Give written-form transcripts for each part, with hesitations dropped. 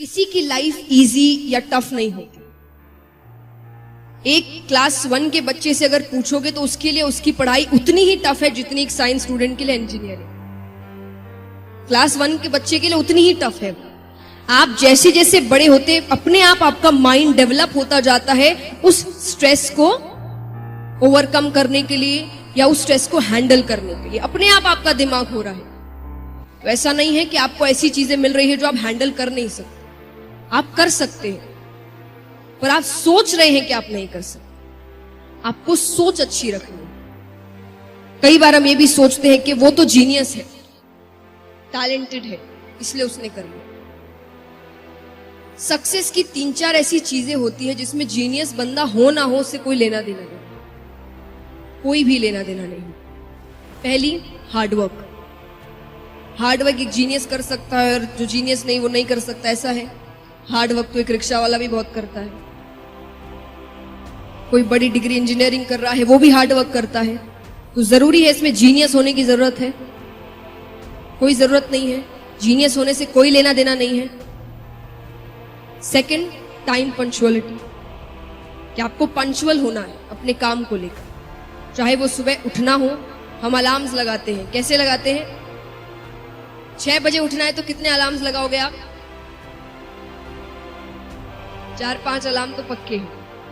किसी की life easy या टफ नहीं होती। एक क्लास 1 के बच्चे से अगर पूछोगे तो उसके लिए उसकी पढ़ाई उतनी ही टफ है जितनी एक साइंस स्टूडेंट के लिए इंजीनियरिंग। क्लास 1 के बच्चे के लिए उतनी ही टफ है। आप जैसे जैसे बड़े होते अपने आप आपका माइंड डेवलप होता जाता है उस स्ट्रेस को ओवरकम करने के लिए या उस स्ट्रेस को हैंडल करने के लिए। अपने आप आपका दिमाग हो रहा है। तो ऐसा नहीं है कि आपको ऐसी चीजें मिल रही है जो आप हैंडल कर नहीं सकते। आप कर सकते हैं, पर आप सोच रहे हैं कि आप नहीं कर सकते। आपको सोच अच्छी रखनी है। कई बार हम ये भी सोचते हैं कि वो तो जीनियस है, टैलेंटेड है, इसलिए उसने कर लिया। सक्सेस की 3-4 ऐसी चीजें होती है जिसमें जीनियस बंदा हो ना हो से कोई लेना देना नहीं, कोई भी लेना देना नहीं। पहली, हार्डवर्क। हार्डवर्क एक जीनियस कर सकता है और जो जीनियस नहीं वो नहीं कर सकता, ऐसा है। हार्डवर्क तो एक रिक्शा वाला भी बहुत करता है। कोई बड़ी डिग्री इंजीनियरिंग कर रहा है वो भी हार्डवर्क करता है। तो जरूरी है इसमें जीनियस होने की जरूरत है? कोई जरूरत नहीं है। जीनियस होने से कोई लेना देना नहीं है। सेकंड, टाइम पंक्चुअलिटी, कि आपको पंक्चुअल होना है अपने काम को लेकर। चाहे वो सुबह उठना हो, हम अलार्म्स लगाते हैं। कैसे लगाते हैं? 6 बजे उठना है तो कितने अलार्म्स लगाओगे आप? 4-5 अलार्म तो पक्के हैं,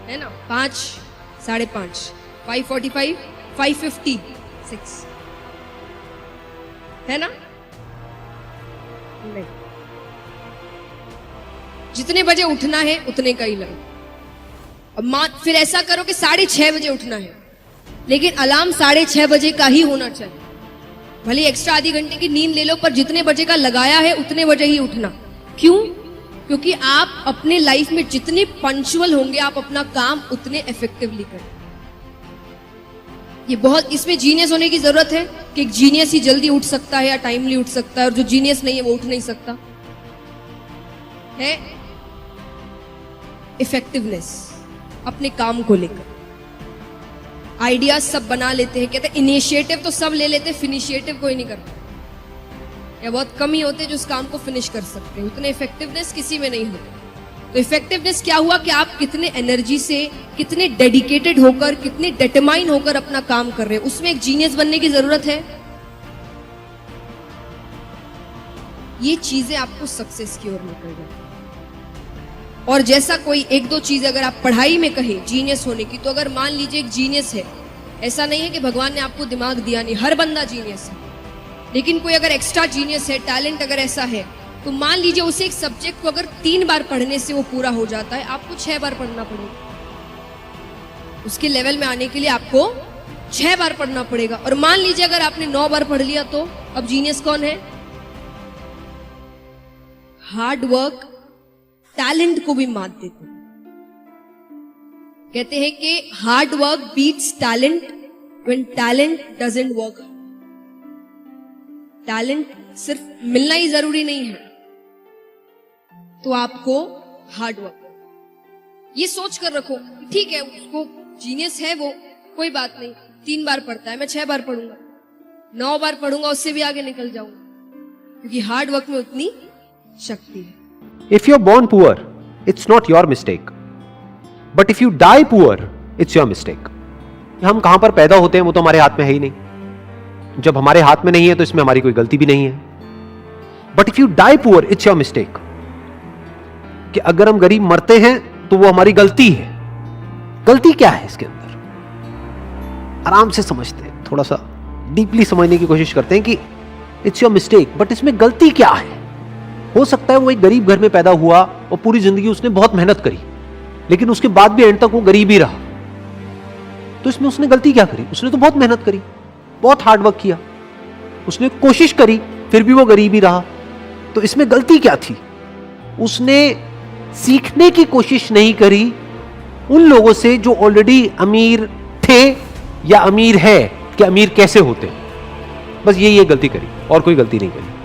है ना? 5, 5:30, 5:45, 5:50, 6, है ना? नहीं, जितने बजे उठना है उतने का ही लगो। अब फिर ऐसा करो कि 6:30 बजे उठना है, लेकिन अलार्म 6:30 बजे का ही होना चाहिए। भले एक्स्ट्रा आधी घंटे की नींद ले लो, पर जितने बजे का लगाया है उतने बजे ही उठना। क्यों? क्योंकि आप अपने लाइफ में जितने पंक्चुअल होंगे आप अपना काम उतने इफेक्टिवली करें। ये बहुत, इसमें जीनियस होने की जरूरत है कि एक जीनियस ही जल्दी उठ सकता है या टाइमली उठ सकता है, और जो जीनियस नहीं है वो उठ नहीं सकता है। इफेक्टिवनेस अपने काम को लेकर। आइडियाज सब बना लेते हैं, कहते हैं इनिशिएटिव तो सब ले लेते हैं, फिनिशिएटिव कोई नहीं करता, या बहुत कम ही होते जो उस काम को फिनिश कर सकते हैं। उतने इफेक्टिवनेस किसी में नहीं होती। तो इफेक्टिवनेस क्या हुआ कि आप कितने एनर्जी से, कितने डेडिकेटेड होकर, कितने डिटरमाइन होकर अपना काम कर रहे हैं। उसमें एक जीनियस बनने की जरूरत है। ये चीजें आपको सक्सेस की ओर लेकर जाती। और जैसा कोई 1-2 चीज अगर आप पढ़ाई में कहें जीनियस होने की, तो अगर मान लीजिए एक जीनियस है, ऐसा नहीं है कि भगवान ने आपको दिमाग दिया नहीं, हर बंदा जीनियस है, लेकिन कोई अगर एक्स्ट्रा जीनियस है, टैलेंट अगर ऐसा है, तो मान लीजिए उसे एक सब्जेक्ट को अगर 3 बार पढ़ने से वो पूरा हो जाता है, आपको 6 बार पढ़ना पड़ेगा। उसके लेवल में आने के लिए आपको 6 बार पढ़ना पड़ेगा। और मान लीजिए अगर आपने 9 बार पढ़ लिया, तो अब जीनियस कौन है? हार्ड वर्क टैलेंट को भी मात देते हैं। कहते हैं कि hard work beats talent when talent doesn't work. Talent सिर्फ मिलना ही जरूरी नहीं है, तो आपको हार्ड वर्क, ये सोच कर रखो। ठीक है, उसको जीनियस है वो, कोई बात नहीं, 3 बार पढ़ता है, मैं 6 बार पढ़ूंगा, 9 बार पढ़ूंगा, उससे भी आगे निकल जाऊंगा, क्योंकि हार्ड वर्क में उतनी शक्ति है। If you're born poor, it's not your mistake. But if you die poor, it's your mistake. हम कहां पर पैदा होते हैं वो तो हमारे हाथ में है ही नहीं। जब हमारे हाथ में नहीं है तो इसमें हमारी कोई गलती भी नहीं है। But if you die poor, it's your mistake. कि अगर हम गरीब मरते हैं तो वो हमारी गलती है। गलती क्या है इसके अंदर? आराम से समझते हैं, थोड़ा सा डीपली समझने की कोशिश करते हैं कि it's your mistake, but इसमें गलती क्या है? हो सकता है वो एक गरीब घर में पैदा हुआ और पूरी जिंदगी उसने बहुत मेहनत करी, लेकिन उसके बाद भी एंड तक वो गरीब ही रहा। तो इसमें उसने गलती क्या करी? उसने तो बहुत मेहनत करी, बहुत हार्डवर्क किया, उसने कोशिश करी, फिर भी वो गरीब ही रहा। तो इसमें गलती क्या थी? उसने सीखने की कोशिश नहीं करी उन लोगों से जो ऑलरेडी अमीर थे या अमीर है, कि अमीर कैसे होते। बस ये गलती करी और कोई गलती नहीं करी।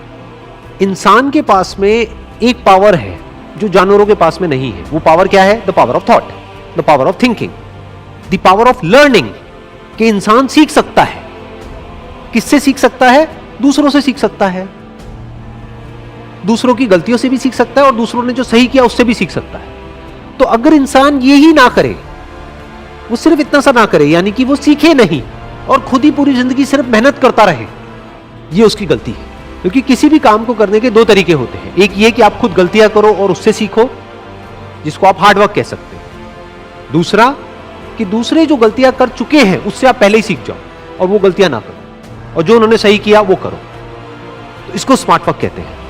इंसान के पास में एक पावर है जो जानवरों के पास में नहीं है। वो पावर क्या है? The power of thought, the power of thinking, the power of learning. कि इंसान सीख सकता है। किससे सीख सकता है? दूसरों से सीख सकता है। दूसरों की गलतियों से भी सीख सकता है और दूसरों ने जो सही किया उससे भी सीख सकता है। तो अगर इंसान ये ही ना करे, वो सिर्फ इतना सा ना करे, यानी कि वो सीखे नहीं और खुद ही पूरी जिंदगी सिर्फ मेहनत करता रहे, ये उसकी गलती है। क्योंकि किसी भी काम को करने के दो तरीके होते हैं, एक ये कि आप खुद गलतियां करो और उससे सीखो, जिसको आप हार्डवर्क कह सकते हो। दूसरा कि दूसरे जो गलतियां कर चुके हैं उससे आप पहले ही सीख जाओ और वो गलतियां ना करो, और जो उन्होंने सही किया वो करो। तो इसको स्मार्ट वर्क कहते हैं।